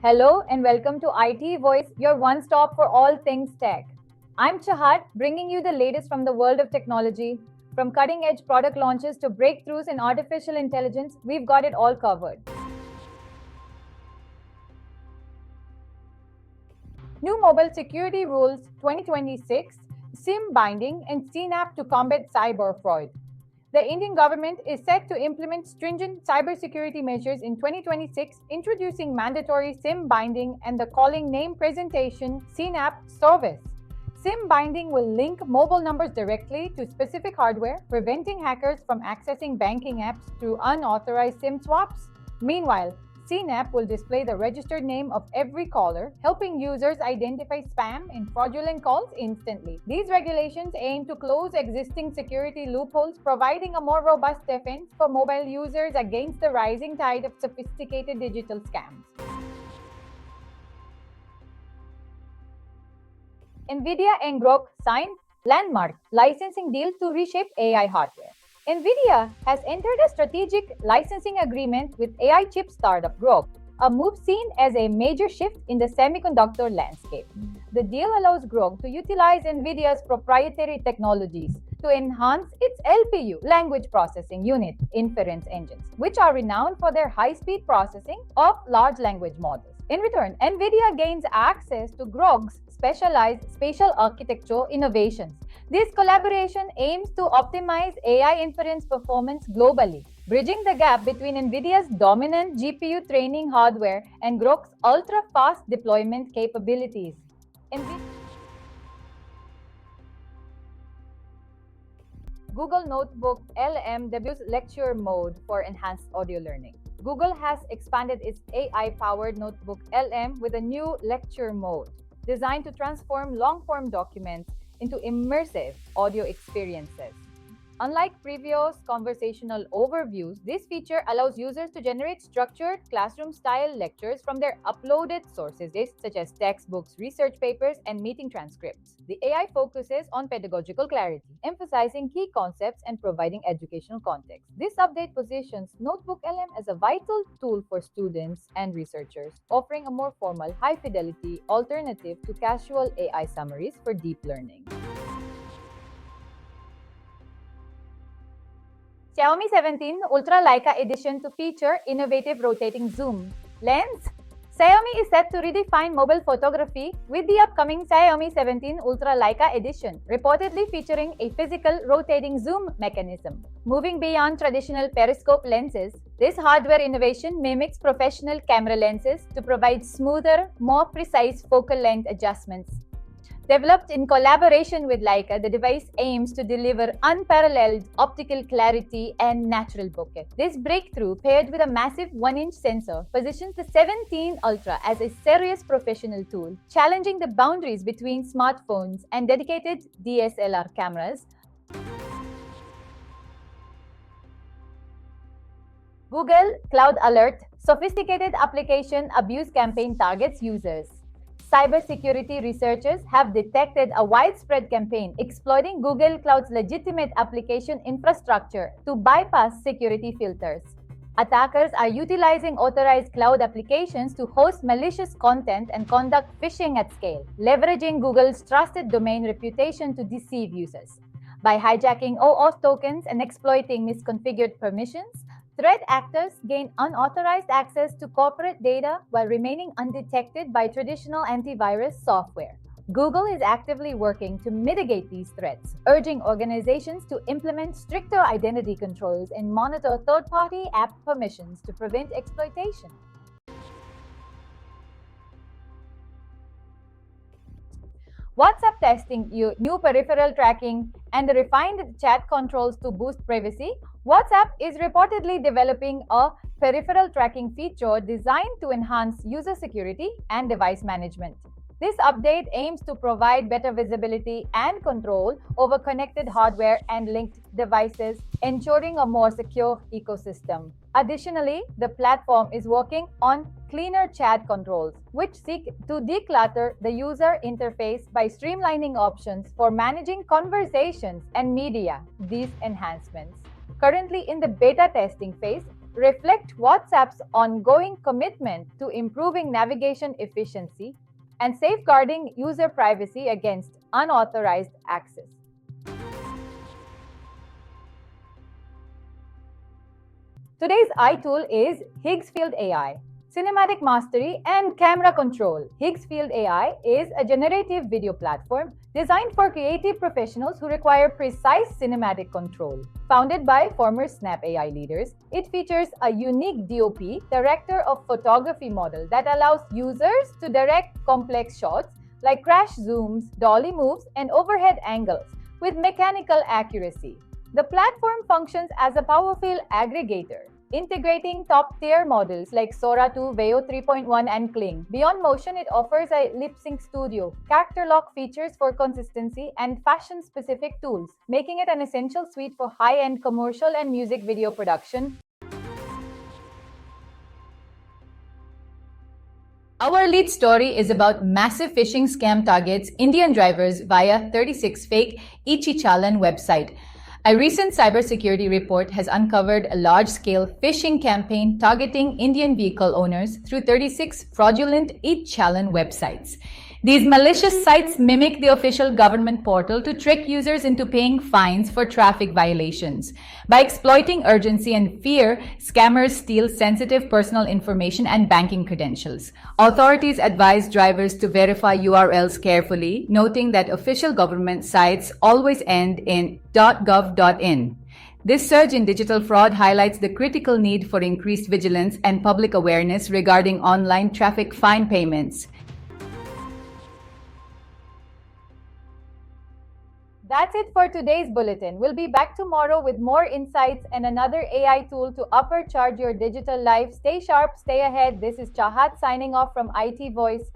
Hello and welcome to IT Voice, your one stop for all things tech. I'm Chahat, bringing you the latest from the world of technology. From cutting edge product launches to breakthroughs in artificial intelligence, we've got it all covered. New Mobile Security Rules 2026, SIM binding, and CNAP to combat cyber fraud. The Indian government is set to implement stringent cybersecurity measures in 2026, introducing mandatory SIM binding and the calling name presentation CNAP service. SIM binding will link mobile numbers directly to specific hardware, preventing hackers from accessing banking apps through unauthorized SIM swaps. Meanwhile, CNAP will display the registered name of every caller, helping users identify spam and fraudulent calls instantly. These regulations aim to close existing security loopholes, providing a more robust defense for mobile users against the rising tide of sophisticated digital scams. NVIDIA and Groq signed landmark licensing deal to reshape AI hardware. NVIDIA has entered a strategic licensing agreement with AI chip startup Groq, a move seen as a major shift in the semiconductor landscape. The deal allows Groq to utilize NVIDIA's proprietary technologies to enhance its LPU, language processing unit, inference engines, which are renowned for their high-speed processing of large language models. In return, NVIDIA gains access to Groq's specialized spatial architecture innovations. This collaboration aims to optimize AI inference performance globally, bridging the gap between NVIDIA's dominant GPU training hardware and Groq's ultra-fast deployment capabilities. Google NotebookLM debuts lecture mode for enhanced audio learning. Google has expanded its AI-powered NotebookLM with a new lecture mode designed to transform long-form documents into immersive audio experiences. Unlike previous conversational overviews, this feature allows users to generate structured classroom-style lectures from their uploaded sources, such as textbooks, research papers, and meeting transcripts. The AI focuses on pedagogical clarity, emphasizing key concepts and providing educational context. This update positions NotebookLM as a vital tool for students and researchers, offering a more formal, high-fidelity alternative to casual AI summaries for deep learning. Xiaomi 17 Ultra Leica Edition to feature innovative rotating zoom lens. Xiaomi is set to redefine mobile photography with the upcoming Xiaomi 17 Ultra Leica Edition, reportedly featuring a physical rotating zoom mechanism. Moving beyond traditional periscope lenses, this hardware innovation mimics professional camera lenses to provide smoother, more precise focal length adjustments. Developed in collaboration with Leica, the device aims to deliver unparalleled optical clarity and natural bokeh. This breakthrough, paired with a massive 1-inch sensor, positions the 17 Ultra as a serious professional tool, challenging the boundaries between smartphones and dedicated DSLR cameras. Google Cloud Alert, sophisticated application abuse campaign targets users. Cybersecurity researchers have detected a widespread campaign exploiting Google Cloud's legitimate application infrastructure to bypass security filters. Attackers are utilizing authorized cloud applications to host malicious content and conduct phishing at scale, leveraging Google's trusted domain reputation to deceive users. By hijacking OAuth tokens and exploiting misconfigured permissions, threat actors gain unauthorized access to corporate data while remaining undetected by traditional antivirus software. Google is actively working to mitigate these threats, urging organizations to implement stricter identity controls and monitor third-party app permissions to prevent exploitation. WhatsApp testing new peripheral tracking and refined chat controls to boost privacy. WhatsApp is reportedly developing a peripheral tracking feature designed to enhance user security and device management. This update aims to provide better visibility and control over connected hardware and linked devices, ensuring a more secure ecosystem. Additionally, the platform is working on cleaner chat controls, which seek to declutter the user interface by streamlining options for managing conversations and media. These enhancements, currently in the beta testing phase, reflect WhatsApp's ongoing commitment to improving navigation efficiency and safeguarding user privacy against unauthorized access. Today's iTool is Higgsfield AI. Cinematic mastery and camera control. Higgsfield AI is a generative video platform designed for creative professionals who require precise cinematic control. Founded by former CNAP AI leaders, it features a unique DOP, director of photography model that allows users to direct complex shots like crash zooms, dolly moves, and overhead angles with mechanical accuracy. The platform functions as a powerful aggregator, integrating top-tier models like Sora 2, Veo 3.1, and Kling. Beyond motion, it offers a lip-sync studio, character lock features for consistency, and fashion-specific tools, making it an essential suite for high-end commercial and music video production. Our lead story is about massive phishing scam targets Indian drivers via 36 fake E-Challan website. A recent cybersecurity report has uncovered a large-scale phishing campaign targeting Indian vehicle owners through 36 fraudulent E-Challan websites. These malicious sites mimic the official government portal to trick users into paying fines for traffic violations. By exploiting urgency and fear, scammers steal sensitive personal information and banking credentials. Authorities advise drivers to verify URLs carefully, noting that official government sites always end in .gov.in. This surge in digital fraud highlights the critical need for increased vigilance and public awareness regarding online traffic fine payments. That's it for today's bulletin. We'll be back tomorrow with more insights and another AI tool to upcharge your digital life. Stay sharp, stay ahead. This is Chahat signing off from IT Voice.